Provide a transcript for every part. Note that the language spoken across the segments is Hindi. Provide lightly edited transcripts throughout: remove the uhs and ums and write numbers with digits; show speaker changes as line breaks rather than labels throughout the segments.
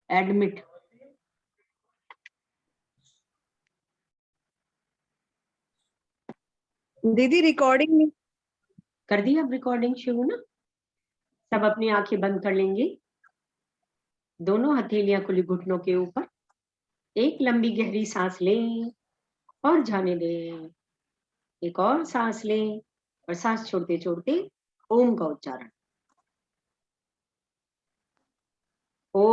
एडमिट।
दीदी रिकॉर्डिंग
कर दी अब रिकॉर्डिंग शुरू ना। सब अपनी आंखें बंद कर लेंगे, दोनों हथेलियां खुली घुटनों के ऊपर। एक लंबी गहरी सांस लें और जाने दें। एक और सांस लें और सांस छोड़ते छोड़ते ओम का उच्चारण। ओ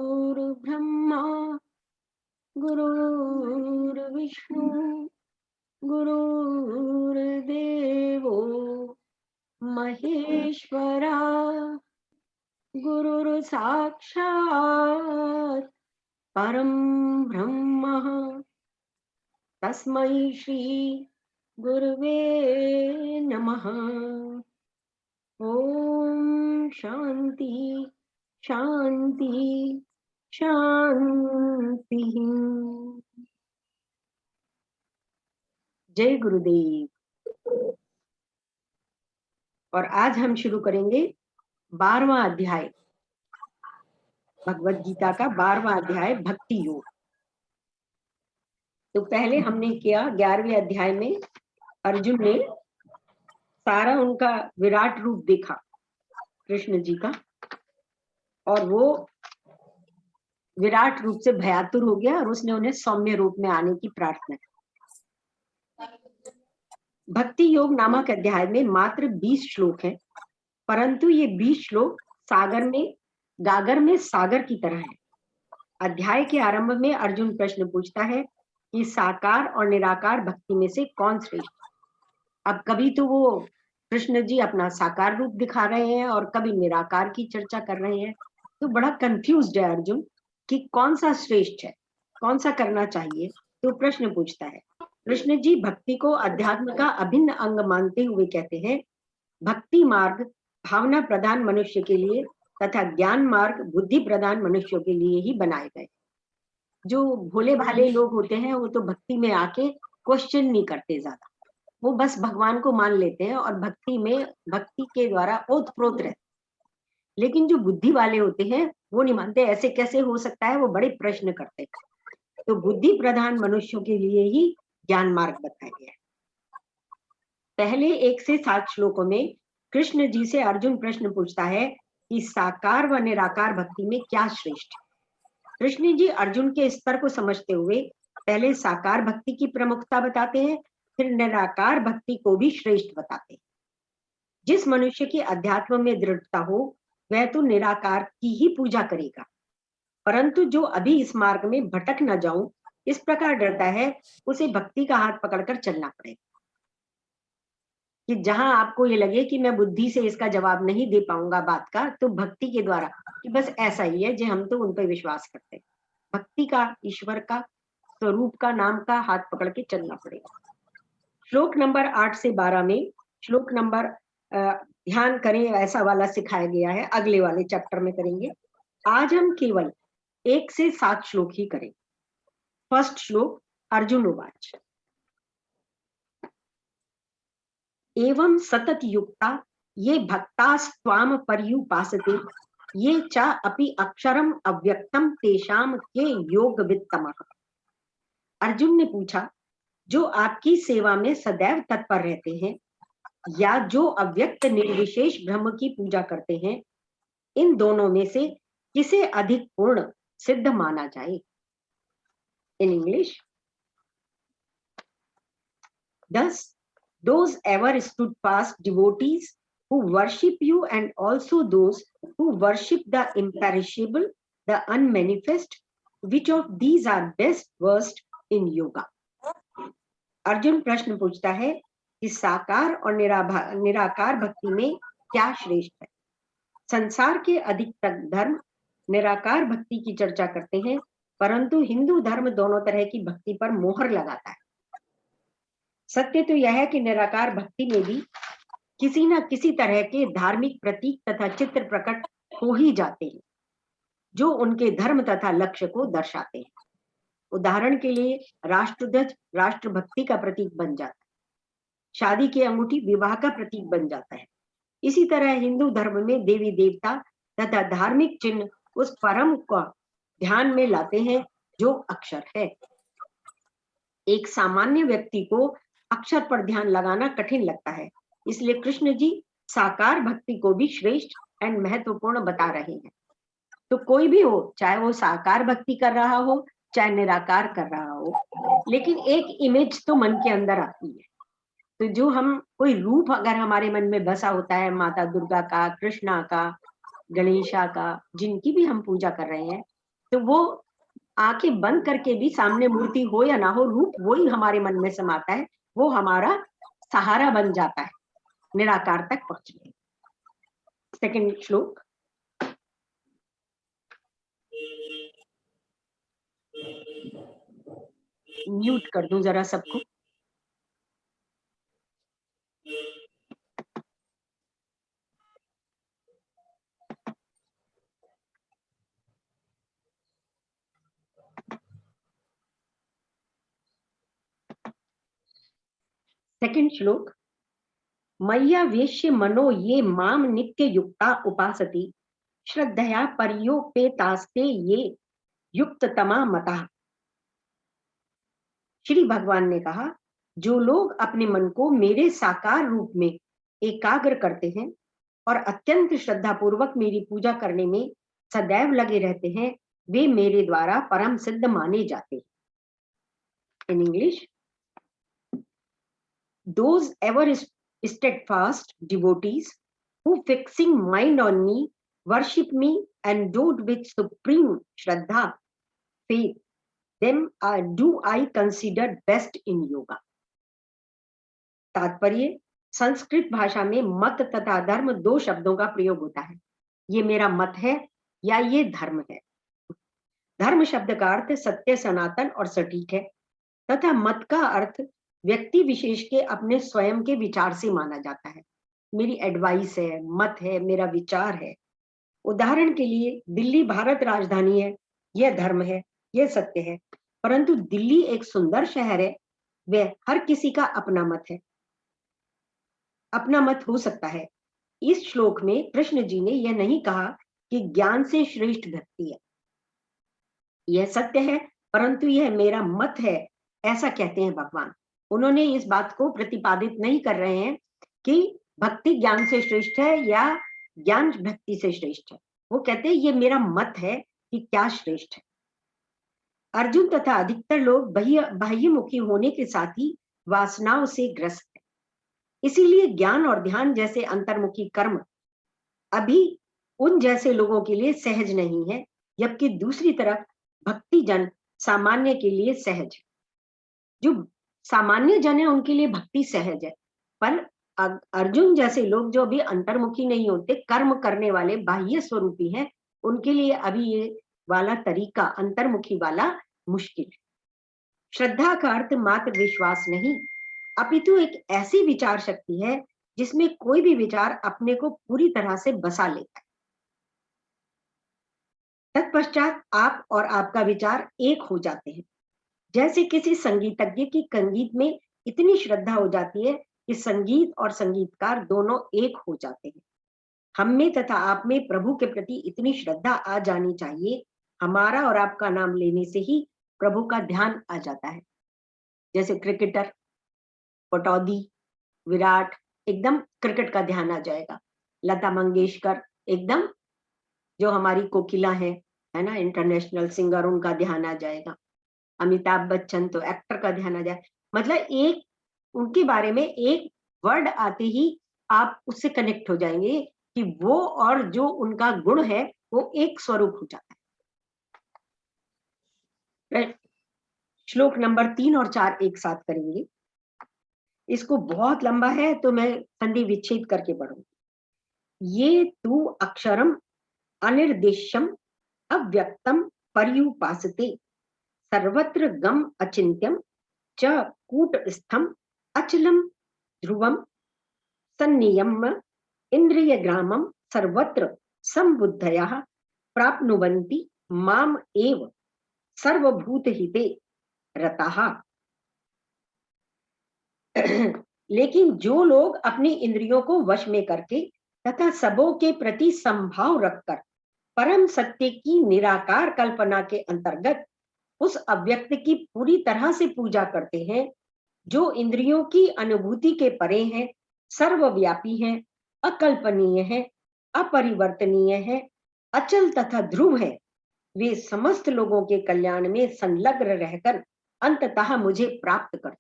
गुरुर्ब्रह्मा गुरुर्विष्णु गुरुर्देवो महेश्वरा गुरुर्साक्षात् परं ब्रह्म तस्मै श्री गुरुवे नमः। ओम शांति शांति शांति। जय गुरुदेव। और आज हम शुरू करेंगे 12वां अध्याय, भगवत गीता का 12वां अध्याय भक्ति योग। तो पहले हमने किया 11वें अध्याय में अर्जुन ने सारा उनका विराट रूप देखा कृष्ण जी का, और वो विराट रूप से भयातुर हो गया और उसने उन्हें सौम्य रूप में आने की प्रार्थना की। भक्ति योग नामक अध्याय में मात्र 20 श्लोक हैं, परंतु ये 20 श्लोक गागर में सागर की तरह है। अध्याय के आरंभ में अर्जुन प्रश्न पूछता है कि साकार और निराकार भक्ति में से कौन श्रेष्ठ। अब कभी तो वो कृष्ण जी अपना साकार रूप दिखा रहे हैं और कभी निराकार की चर्चा कर रहे हैं, तो बड़ा कंफ्यूज्ड है अर्जुन कि कौन सा श्रेष्ठ है, कौन सा करना चाहिए। तो प्रश्न पूछता है। कृष्ण जी भक्ति को अध्यात्म का अभिन्न अंग मानते हुए कहते हैं, भक्ति मार्ग भावना प्रधान मनुष्य के लिए तथा ज्ञान मार्ग बुद्धि प्रधान मनुष्यों के लिए ही बनाए गए। जो भोले भाले लोग होते हैं वो तो भक्ति में आके क्वेश्चन नहीं करते ज्यादा, वो बस भगवान को मान लेते हैं और भक्ति के द्वारा ओतप्रोत रहते। लेकिन जो बुद्धि वाले होते हैं वो नहीं मानते, ऐसे कैसे हो सकता है, वो बड़े प्रश्न करते हैं। तो बुद्धि प्रधान मनुष्यों के लिए ही ज्ञान मार्ग बताया गया है। पहले 1 से 7 श्लोकों में कृष्ण जी से अर्जुन प्रश्न पूछता है कि साकार व निराकार भक्ति में क्या श्रेष्ठ है। कृष्ण जी अर्जुन के स्तर को समझते हुए पहले साकार भक्ति की प्रमुखता बताते हैं, फिर निराकार भक्ति को भी श्रेष्ठ बताते हैं। जिस मनुष्य की अध्यात्म में दृढ़ता हो वह तो निराकार की ही पूजा करेगा, परंतु जो अभी इस मार्ग में भटक न जाऊं इस प्रकार डरता है, उसे भक्ति का हाथ पकड़कर चलना पड़ेगा। कि जहां आपको ये लगे कि मैं बुद्धि से इसका जवाब नहीं दे पाऊंगा बात का, तो भक्ति के द्वारा कि बस ऐसा ही है जो हम तो उन पर विश्वास करते हैं, भक्ति का, ईश्वर का, स्वरूप का, नाम का हाथ पकड़ के चलना पड़ेगा। श्लोक नंबर 8 से 12 में श्लोक नंबर ध्यान करें ऐसा वाला सिखाया गया है, अगले वाले चैप्टर में करेंगे। आज हम केवल 1 से 7 श्लोक ही करें। फर्स्ट श्लोक, अर्जुन उवाच एवं सतत युक्ता ये भक्तास्त्वाम पर्युपासते ये च अपि अक्षरम अव्यक्तम तेषाम के योग वित्तमः। अर्जुन ने पूछा, जो आपकी सेवा में सदैव तत्पर रहते हैं या जो अव्यक्त निर्विशेष ब्रह्म की पूजा करते हैं, इन दोनों में से किसे अधिक पूर्ण सिद्ध माना जाए। In English, thus those ever stood fast devotees who worship you and also those who worship the imperishable the unmanifest, which of these are best versed in yoga? Arjun प्रश्न पूछता है कि साकार और निराकार भक्ति में क्या श्रेष्ठ है। संसार के अधिकतर धर्म निराकार भक्ति की चर्चा करते हैं, परंतु हिंदू धर्म दोनों तरह की भक्ति पर मोहर लगाता है। सत्य तो यह है कि निराकार भक्ति में भी किसी न किसी तरह के धार्मिक प्रतीक तथा चित्र प्रकट हो ही जाते हैं, जो उनके धर्म तथा लक्ष्य को दर्शाते हैं। उदाहरण के लिए राष्ट्रध्वज राष्ट्रभक्ति का प्रतीक बन जाता है, शादी की अंगूठी विवाह का प्रतीक बन जाता है। इसी तरह हिंदू धर्म में देवी देवता तथा धार्मिक चिन्ह उस परम को ध्यान में लाते हैं जो अक्षर है। एक सामान्य व्यक्ति को अक्षर पर ध्यान लगाना कठिन लगता है, इसलिए कृष्ण जी साकार भक्ति को भी श्रेष्ठ एंड महत्वपूर्ण बता रहे हैं। तो कोई भी हो, चाहे वो साकार भक्ति कर रहा हो चाहे निराकार कर रहा हो, लेकिन एक इमेज तो मन के अंदर आती है। तो जो हम कोई रूप अगर हमारे मन में बसा होता है, माता दुर्गा का, कृष्णा का, गणेशा का, जिनकी भी हम पूजा कर रहे हैं, तो वो आंखें बंद करके भी सामने मूर्ति हो या ना हो, रूप वही हमारे मन में समाता है, वो हमारा सहारा बन जाता है निराकार तक पहुंचने। सेकंड श्लोक। म्यूट कर दूं जरा सबको। सेकंड श्लोक। मय्या वेश्य मनो ये माम नित्य युक्ता उपासति श्रद्धया पर्योपेतास्ते ये युक्ततमा मता। श्री भगवान ने कहा, जो लोग अपने मन को मेरे साकार रूप में एकाग्र करते हैं और अत्यंत श्रद्धा पूर्वक मेरी पूजा करने में सदैव लगे रहते हैं, वे मेरे द्वारा परम सिद्ध माने जाते हैं। In English, those ever steadfast devotees who fixing mind on me worship me and do it with supreme shraddha faith, them do I consider best in yoga। तात्पर्य, संस्कृत भाषा में मत तथा धर्म दो शब्दों का प्रयोग होता है। ये मेरा मत है या ये धर्म है। धर्म शब्द का अर्थ सत्य, सनातन और सटीक है, तथा मत का अर्थ व्यक्ति विशेष के अपने स्वयं के विचार से माना जाता है। मेरी एडवाइस है, मत है, मेरा विचार है। उदाहरण के लिए दिल्ली भारत राजधानी है, यह धर्म है, यह सत्य है, परंतु दिल्ली एक सुंदर शहर है, वह हर किसी का अपना मत है, अपना मत हो सकता है। इस श्लोक में कृष्ण जी ने यह नहीं कहा कि ज्ञान से श्रेष्ठ भक्ति है, यह सत्य है, परंतु यह मेरा मत है, ऐसा कहते हैं भगवान। उन्होंने इस बात को प्रतिपादित नहीं कर रहे हैं कि भक्ति ज्ञान से श्रेष्ठ है या ज्ञान भक्ति से श्रेष्ठ है। वो कहते हैं ये मेरा मत है कि क्या श्रेष्ठ है। अर्जुन तथा अधिकतर लोग बाह्यमुखी होने के साथ ही वासनाओं से ग्रस्त है, इसीलिए ज्ञान और ध्यान जैसे अंतर्मुखी कर्म अभी उन जैसे लोगों के लिए सहज नहीं है, जबकि दूसरी तरफ भक्ति जन सामान्य के लिए सहज है। जो सामान्य जन है उनके लिए भक्ति सहज है, पर अर्जुन जैसे लोग जो अभी अंतर्मुखी नहीं होते, कर्म करने वाले बाह्य स्वरूपी हैं, उनके लिए अभी ये वाला तरीका अंतर्मुखी वाला मुश्किल है। श्रद्धा का अर्थ मात्र विश्वास नहीं, अपितु एक ऐसी विचार शक्ति है जिसमें कोई भी विचार अपने को पूरी तरह से बसा लेता है। तत्पश्चात आप और आपका विचार एक हो जाते हैं। जैसे किसी संगीतज्ञ की संगीत में इतनी श्रद्धा हो जाती है कि संगीत और संगीतकार दोनों एक हो जाते हैं। हम में तथा आप में प्रभु के प्रति इतनी श्रद्धा आ जानी चाहिए, हमारा और आपका नाम लेने से ही प्रभु का ध्यान आ जाता है। जैसे क्रिकेटर पटौदी, विराट, एकदम क्रिकेट का ध्यान आ जाएगा। लता मंगेशकर एकदम, जो हमारी कोकिला है ना, इंटरनेशनल सिंगर, उनका ध्यान आ जाएगा। अमिताभ बच्चन तो एक्टर का ध्यान आ जाए। मतलब एक उनके बारे में एक वर्ड आते ही आप उससे कनेक्ट हो जाएंगे कि वो और जो उनका गुण है वो एक स्वरूप हो जाता है। श्लोक नंबर 3 और 4 एक साथ करेंगे। इसको बहुत लंबा है तो मैं संधि विच्छेद करके पढ़ूंगी। ये तू अक्षरम अनिर्देश्यम अव्यक्तम पर्युपासते सर्वत्र गम अचिंत्यम च कूटस्थम अचलम ध्रुवम सन्नियम इंद्रियग्रामम सर्वत्र संबुद्धयः प्राप्नुवन्ति माम एव सर्वभूतहिते रताः। लेकिन जो लोग अपनी इंद्रियों को वश में करके तथा सबों के प्रति संभाव रखकर परम सत्य की निराकार कल्पना के अंतर्गत उस अव्यक्त की पूरी तरह से पूजा करते हैं, जो इंद्रियों की अनुभूति के परे है, सर्वव्यापी है, अकल्पनीय है, अपरिवर्तनीय है, अचल तथा ध्रुव है, वे समस्त लोगों के कल्याण में संलग्न रहकर अंततः मुझे प्राप्त कर।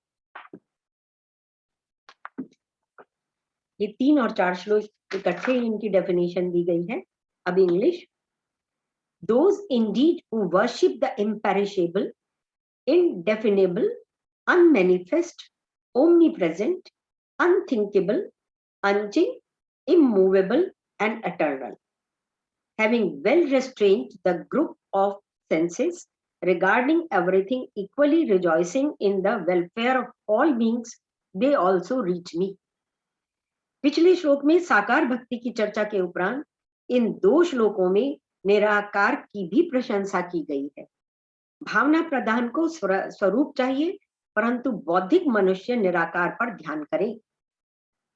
ये 3 और 4 श्लोक इकट्ठे इनकी डेफिनेशन दी गई है। अब English. Those indeed who worship the imperishable, indefinable, unmanifest, omnipresent, unthinkable, unchanging, immovable, and eternal, having well restrained the group of senses, regarding everything equally, rejoicing in the welfare of all beings, they also reach me. पिछले श्लोक में साकार भक्ति की चर्चा के उपरांत इन 2 श्लोकों में निराकार की भी प्रशंसा की गई है। भावना प्रधान को स्वरूप चाहिए, परंतु बौद्धिक मनुष्य निराकार पर ध्यान करे।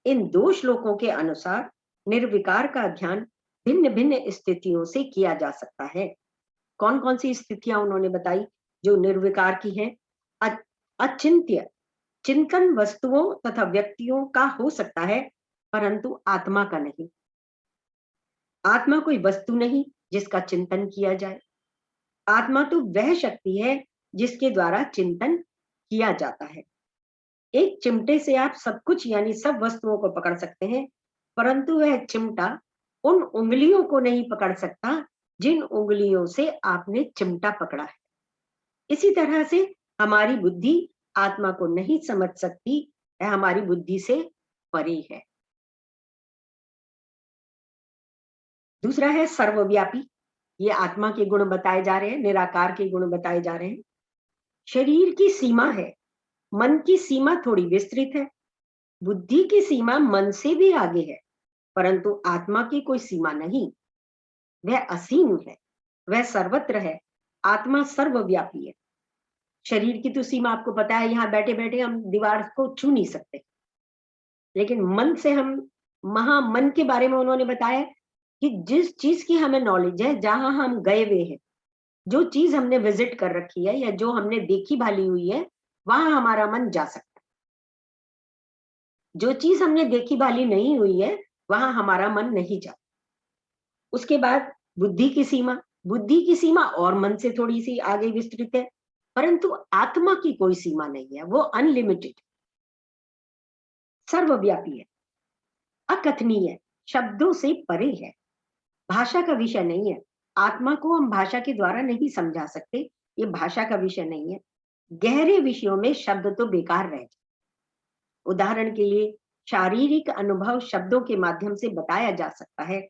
इन 2 श्लोकों के अनुसार निर्विकार का ध्यान भिन्न भिन्न स्थितियों से किया जा सकता है। कौन कौन सी स्थितियां उन्होंने बताई जो निर्विकार की है? अचिंत्य चिंतन वस्तुओं तथा व्यक्तियों का हो सकता है, परंतु आत्मा का नहीं। आत्मा कोई वस्तु नहीं जिसका चिंतन किया जाए। आत्मा तो वह शक्ति है जिसके द्वारा चिंतन किया जाता है। एक चिमटे से आप सब कुछ यानी सब वस्तुओं को पकड़ सकते हैं, परंतु वह चिमटा उन उंगलियों को नहीं पकड़ सकता जिन उंगलियों से आपने चिमटा पकड़ा है। इसी तरह से हमारी बुद्धि आत्मा को नहीं समझ सकती, वह हमारी बुद्धि से परे है। दूसरा है सर्वव्यापी। ये आत्मा के गुण बताए जा रहे हैं, निराकार के गुण बताए जा रहे हैं। शरीर की सीमा है, मन की सीमा थोड़ी विस्तृत है, बुद्धि की सीमा मन से भी आगे है, परंतु आत्मा की कोई सीमा नहीं। वह असीम है, वह सर्वत्र है। आत्मा सर्वव्यापी है। शरीर की तो सीमा आपको पता है, यहाँ बैठे बैठे हम दीवार को छू नहीं सकते, लेकिन मन से हम मन के बारे में उन्होंने बताया कि जिस चीज की हमें नॉलेज है, जहां हम गए हुए हैं, जो चीज हमने विजिट कर रखी है या जो हमने देखी भाली हुई है, वहां हमारा मन जा सकता है। जो चीज हमने देखी भाली नहीं हुई है, वहां हमारा मन नहीं जाता। उसके बाद बुद्धि की सीमा। बुद्धि की सीमा और मन से थोड़ी सी आगे विस्तृत है, परंतु आत्मा की कोई सीमा नहीं है, वो अनलिमिटेड, सर्वव्यापी है, अकथनीय, शब्दों से परे है, भाषा का विषय नहीं है। आत्मा को हम भाषा के द्वारा नहीं समझा सकते, ये भाषा का विषय नहीं है। गहरे विषयों में शब्द तो बेकार रह जाए। उदाहरण के लिए शारीरिक अनुभव शब्दों के माध्यम से बताया जा सकता है,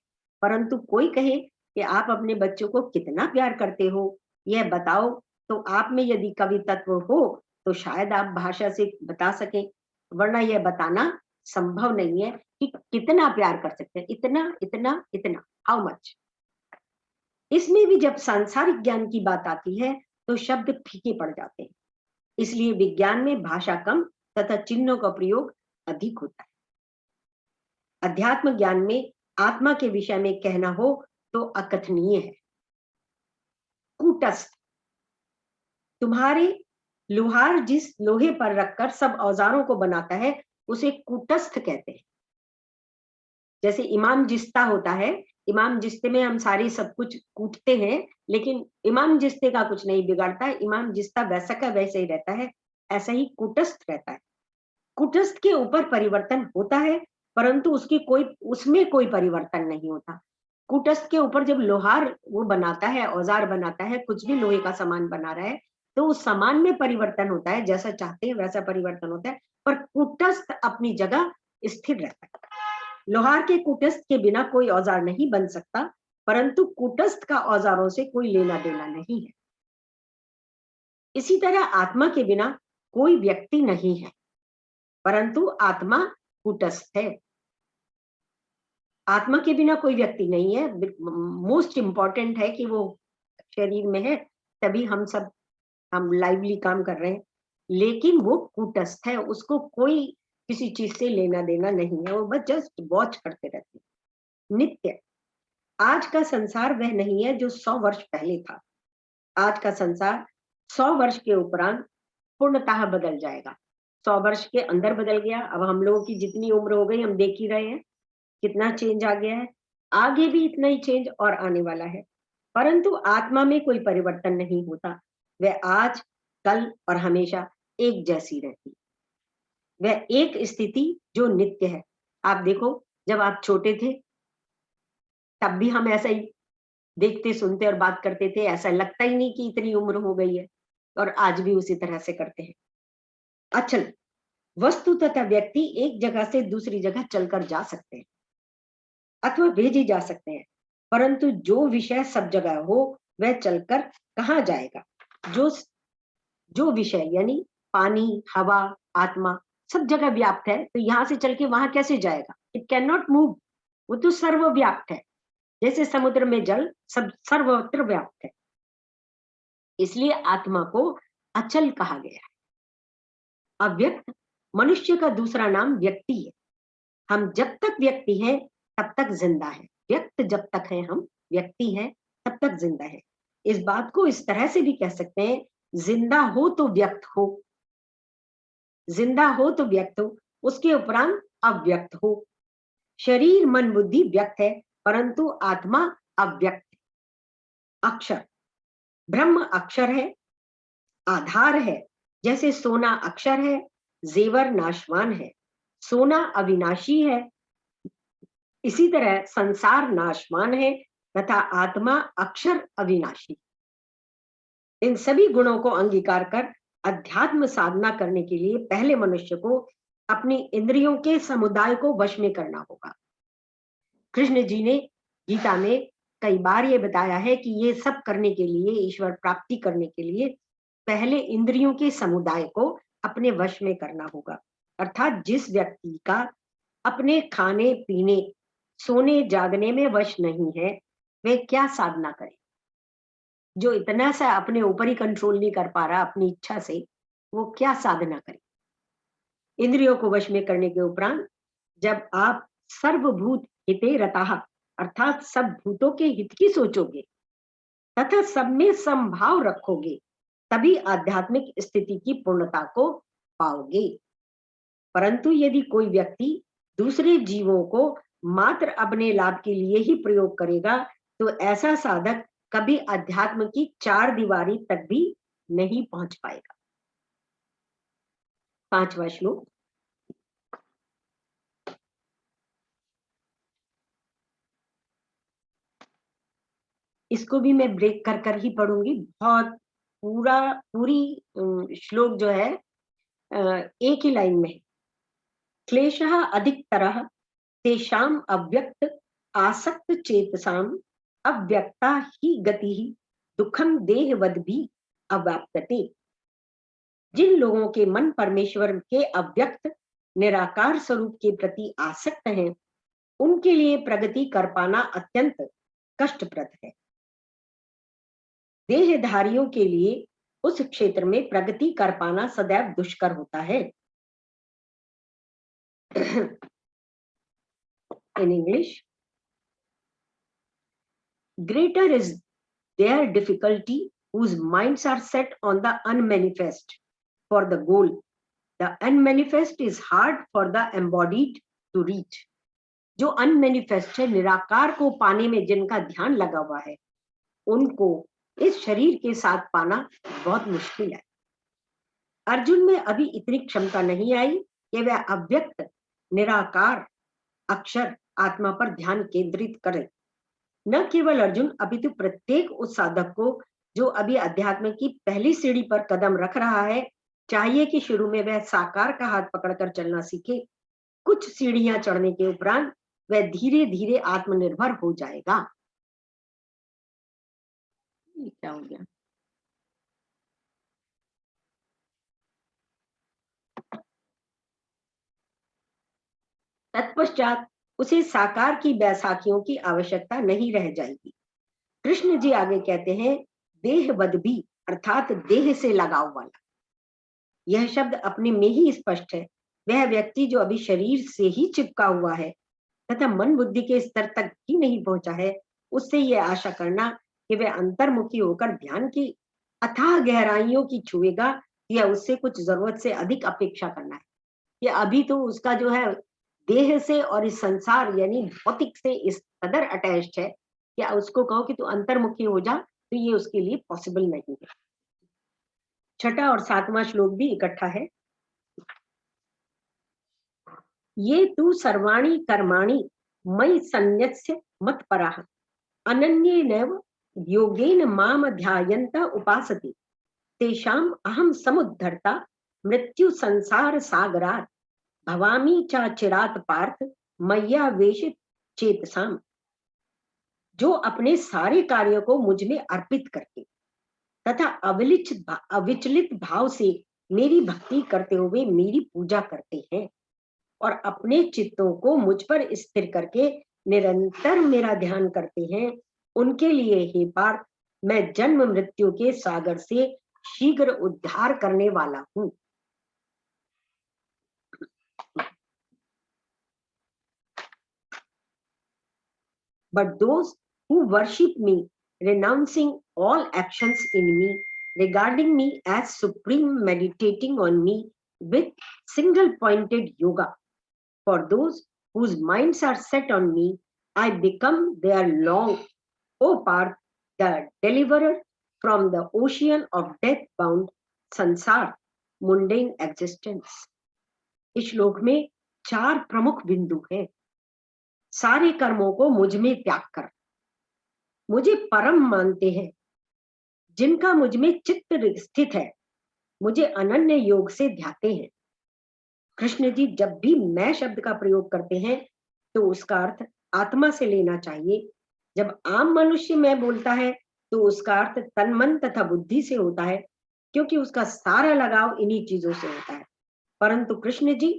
परंतु कोई कहे कि आप अपने बच्चों को कितना प्यार करते हो, यह बताओ, तो आप में यदि कवि तत्व हो तो शायद आप भाषा से बता सकें, वरना यह बताना संभव नहीं है कि कितना प्यार कर सकते हैं, इतना इतना इतना, हाउ मच। इसमें भी जब सांसारिक ज्ञान की बात आती है तो शब्द फीके पड़ जाते हैं। इसलिए विज्ञान में भाषा कम तथा चिन्हों का प्रयोग अधिक होता है। अध्यात्म ज्ञान में आत्मा के विषय में कहना हो तो अकथनीय है। कूटस्थ, तुम्हारे लोहार जिस लोहे पर रखकर सब औजारों को बनाता है उसे कूटस्थ कहते हैं। जैसे इमाम जिस्ता होता है, इमाम जिस्ते में हम सारी सब कुछ कूटते हैं, लेकिन इमाम जिस्ते का कुछ नहीं बिगाड़ता है, इमाम जिस्ता वैसा का वैसे ही रहता है। ऐसा ही कूटस्थ रहता है। कूटस्थ के ऊपर परिवर्तन होता है, परंतु उसमें कोई परिवर्तन नहीं होता। कूटस्थ के ऊपर जब लोहार वो बनाता है, औजार बनाता है, कुछ भी लोहे का सामान बना रहा है, तो उस सामान में परिवर्तन होता है, जैसा चाहते हैं वैसा परिवर्तन होता है, पर कूटस्थ अपनी जगह स्थिर रहता है। लोहार के कूटस्थ के बिना कोई औजार नहीं बन सकता, परंतु कूटस्थ का औजारों से कोई लेना देना नहीं है। इसी तरह आत्मा के बिना कोई व्यक्ति नहीं है, परंतु आत्मा कूटस्थ है। आत्मा के बिना कोई व्यक्ति नहीं है। मोस्ट इंपॉर्टेंट है कि वो शरीर में है, तभी हम लाइवली काम कर रहे हैं, लेकिन वो कूटस्थ है, उसको कोई किसी चीज से लेना देना नहीं है, वो बस जस्ट वॉच करते रहते हैं। नित्य, आज का संसार वह नहीं है जो 100 वर्ष पहले था। आज का संसार 100 वर्ष के उपरांत पूर्णतः बदल जाएगा। 100 वर्ष के अंदर बदल गया। अब हम लोगों की जितनी उम्र हो गई हम देख ही रहे हैं कितना चेंज आ गया है, आगे भी इतना ही चेंज और आने वाला है। परंतु आत्मा में कोई परिवर्तन नहीं होता, वह आज, कल और हमेशा एक जैसी रहती। वह एक स्थिति जो नित्य है। आप देखो, जब आप छोटे थे तब भी हम ऐसा ही देखते, सुनते और बात करते थे, ऐसा लगता ही नहीं कि इतनी उम्र हो गई है, और आज भी उसी तरह से करते हैं। अचल वस्तु तथा व्यक्ति एक जगह से दूसरी जगह चलकर जा सकते हैं अथवा भेजे जा सकते हैं, परंतु जो विषय सब जगह हो वह चलकर कहाँ जाएगा? जो जो विषय यानी पानी, हवा, आत्मा सब जगह व्याप्त है, तो यहां से चल के वहां कैसे जाएगा? It can not move. वो तो सर्वव्याप्त है, जैसे समुद्र में जल सब सर्वत्र व्याप्त है। इसलिए आत्मा को अचल कहा गया है। अव्यक्त मनुष्य का दूसरा नाम व्यक्ति है। हम जब तक व्यक्ति हैं तब तक जिंदा है। व्यक्त जब तक है हम व्यक्ति हैं तब तक जिंदा है। इस बात को इस तरह से भी कह सकते हैं, जिंदा हो तो व्यक्त हो, जिंदा हो तो व्यक्त हो, उसके उपरांत अव्यक्त हो। शरीर मन बुद्धि व्यक्त है, परंतु आत्मा अव्यक्त है। अक्षर, ब्रह्म अक्षर है, आधार है। जैसे सोना अक्षर है, जेवर नाशवान है, सोना अविनाशी है, इसी तरह संसार नाशवान है तथा आत्मा अक्षर अविनाशी। इन सभी गुणों को अंगीकार कर अध्यात्म साधना करने के लिए पहले मनुष्य को अपनी इंद्रियों के समुदाय को वश में करना होगा। कृष्ण जी ने गीता में कई बार ये बताया है कि ये सब करने के लिए, ईश्वर प्राप्ति करने के लिए पहले इंद्रियों के समुदाय को अपने वश में करना होगा। अर्थात जिस व्यक्ति का अपने खाने पीने सोने जागने में वश नहीं है, वे क्या साधना करे? जो इतना सा अपने ऊपर ही कंट्रोल नहीं कर पा रहा अपनी इच्छा से, वो क्या साधना करे? इंद्रियों को वश में करने के उपरांत जब आप सर्वभूत हिते रतः अर्थात सब भूतों के हित की सोचोगे तथा सब में समभाव रखोगे, तभी आध्यात्मिक स्थिति की पूर्णता को पाओगे। परंतु यदि कोई व्यक्ति दूसरे जीवों को मात्र अपने लाभ के लिए ही प्रयोग करेगा, तो ऐसा साधक कभी अध्यात्म की चार दीवारी तक भी नहीं पहुंच पाएगा। 5वां श्लोक। इसको भी मैं ब्रेक कर कर ही पढ़ूंगी। बहुत पूरी श्लोक जो है एक ही लाइन में है। क्लेशः अधिकतरः तेषाम अव्यक्त आसक्त चेतसाम अव्यक्ता ही गति दुखम देहवद भी अव्याप्तते। जिन लोगों के मन परमेश्वर के अव्यक्त निराकार स्वरूप के प्रति आसक्त हैं, उनके लिए प्रगति कर पाना अत्यंत कष्टप्रद है। देहधारियों के लिए उस क्षेत्र में प्रगति कर पाना सदैव दुष्कर होता है। In English, greater is their difficulty whose minds are set on the unmanifest for the goal. The unmanifest is hard for the embodied to reach. जो unmanifest है, निराकार को पाने में जिनका ध्यान लगा हुआ है, उनको इस शरीर के साथ पाना बहुत मुश्किल है। अर्जुन में अभी इतनी क्षमता नहीं आई कि वह अव्यक्त निराकार अक्षर आत्मा पर ध्यान केंद्रित करे। न केवल अर्जुन, अभी तो प्रत्येक उस साधक को जो अभी अध्यात्म की पहली सीढ़ी पर कदम रख रहा है, चाहिए कि शुरू में वह साकार का हाथ पकड़कर चलना सीखे। कुछ सीढ़ियां चढ़ने के उपरांत वह धीरे धीरे आत्मनिर्भर हो जाएगा। ये क्या हो गया? तत्पश्चात उसे साकार की बैसाखियों की आवश्यकता नहीं रह जाएगी। कृष्ण जी आगे कहते हैं, देह बदबी अर्थात देह से लगाव वाला। यह शब्द अपने में ही स्पष्ट है। वह व्यक्ति जो अभी शरीर से ही चिपका हुआ है तथा मन बुद्धि के स्तर तक ही नहीं पहुंचा है, उससे यह आशा करना कि वह अंतर्मुखी होकर ध्यान की अथाह गहराइयों की छुएगा, या उससे कुछ जरूरत से अधिक अपेक्षा करना है। ये अभी तो उसका जो है देह से और इस संसार यानी भौतिक से इस कदर अटैच्ड है कि उसको कहो कि तू अंतर्मुखी हो जा, तो ये उसके लिए पॉसिबल नहीं है। छठा और सातवां श्लोक भी इकट्ठा है। ये तू सर्वाणि कर्माणि मयि सन्न्यस्य मत्पराः अनन्येनैव योगेन माम ध्यायन्त उपासते तेषाम् अहं समुद्धर्ता मृत्यु संसार सागरात् भवामी च चिरात पार्थ मैया वेशित चेतसाम। जो अपने सारे कार्यों को मुझ में अर्पित करके तथा अविचलित भाव से मेरी भक्ति करते हुए मेरी पूजा करते हैं और अपने चित्तों को मुझ पर स्थिर करके निरंतर मेरा ध्यान करते हैं, उनके लिए हे पार्थ मैं जन्म मृत्यु के सागर से शीघ्र उद्धार करने वाला हूं। But those who worship me, renouncing all actions in me, regarding me as supreme, meditating on me with single-pointed yoga, for those whose minds are set on me, I become their long, O Parth, the deliverer from the ocean of death-bound sansar, mundane existence. इस श्लोक में 4 प्रमुख बिंदु हैं। सारे कर्मों को मुझ में त्याग कर मुझे परम मानते हैं, जिनका मुझ में चित्त स्थित है, मुझे अनन्य योग से ध्याते हैं। कृष्ण जी जब भी मैं शब्द का प्रयोग करते हैं तो उसका अर्थ आत्मा से लेना चाहिए। जब आम मनुष्य मैं बोलता है तो उसका अर्थ तन मन तथा बुद्धि से होता है, क्योंकि उसका सारा लगाव इन्हीं चीजों से होता है। परंतु कृष्ण जी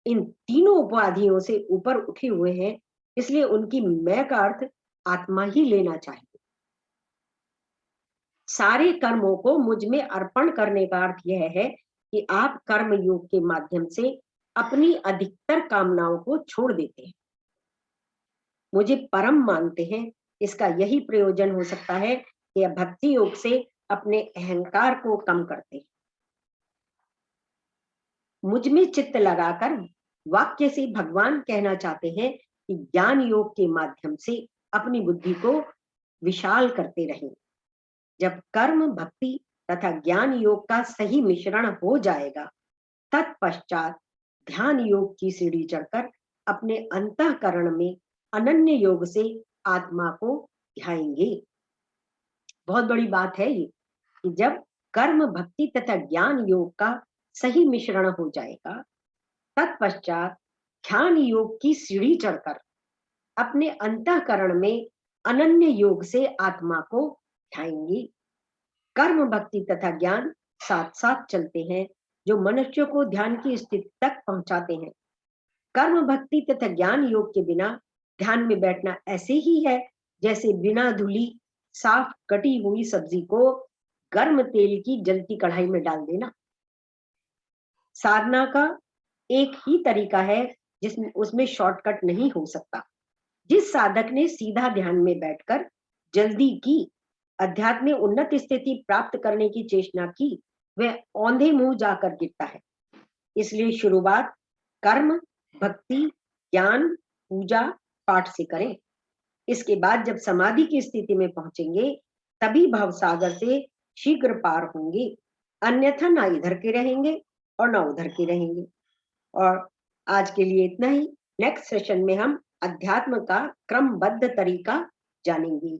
इन तीनों उपाधियों से ऊपर उठे हुए हैं, इसलिए उनकी मैं का अर्थ आत्मा ही लेना चाहिए। सारे कर्मों को मुझ में अर्पण करने का अर्थ यह है कि आप कर्म योग के माध्यम से अपनी अधिकतर कामनाओं को छोड़ देते हैं, मुझे परम मानते हैं। इसका यही प्रयोजन हो सकता है कि भक्ति योग से अपने अहंकार को कम करते हैं। मुझ में चित्त लगाकर वाक्य से भगवान कहना चाहते हैं कि ज्ञान योग के माध्यम से अपनी बुद्धि को विशाल करते रहें। जब कर्म भक्ति तथा ज्ञान योग का सही मिश्रण हो जाएगा, तत्पश्चात ध्यान योग की सीढ़ी चढ़कर अपने अंतःकरण में अनन्य योग से आत्मा को ध्याएंगे। बहुत बड़ी बात है ये कि जब कर्म भक्ति तथा ज्ञान योग का सही मिश्रण हो जाएगा, तत्पश्चात ध्यान योग की सीढ़ी चढ़कर अपने अंतःकरण में अनन्य योग से आत्मा को ध्याएंगे। कर्म भक्ति तथा ज्ञान साथ साथ चलते हैं, जो मनुष्य को ध्यान की स्थिति तक पहुंचाते हैं। कर्म भक्ति तथा ज्ञान योग के बिना ध्यान में बैठना ऐसे ही है जैसे बिना धुली साफ कटी हुई सब्जी को गर्म तेल की जलती कढ़ाई में डाल देना। साधना का एक ही तरीका है जिसमें उसमें शॉर्टकट नहीं हो सकता। जिस साधक ने सीधा ध्यान में बैठकर जल्दी की अध्यात्म में उन्नत स्थिति प्राप्त करने की चेष्टा की, वह औंधे मुंह जाकर गिरता है। इसलिए शुरुआत कर्म भक्ति ज्ञान पूजा पाठ से करें। इसके बाद जब समाधि की स्थिति में पहुंचेंगे, तभी भवसागर से शीघ्र पार होंगे, अन्यथा ना इधर के रहेंगे और ना उधर के रहेंगे। और आज के लिए इतना ही। नेक्स्ट सेशन में हम अध्यात्म का क्रमबद्ध तरीका जानेंगे।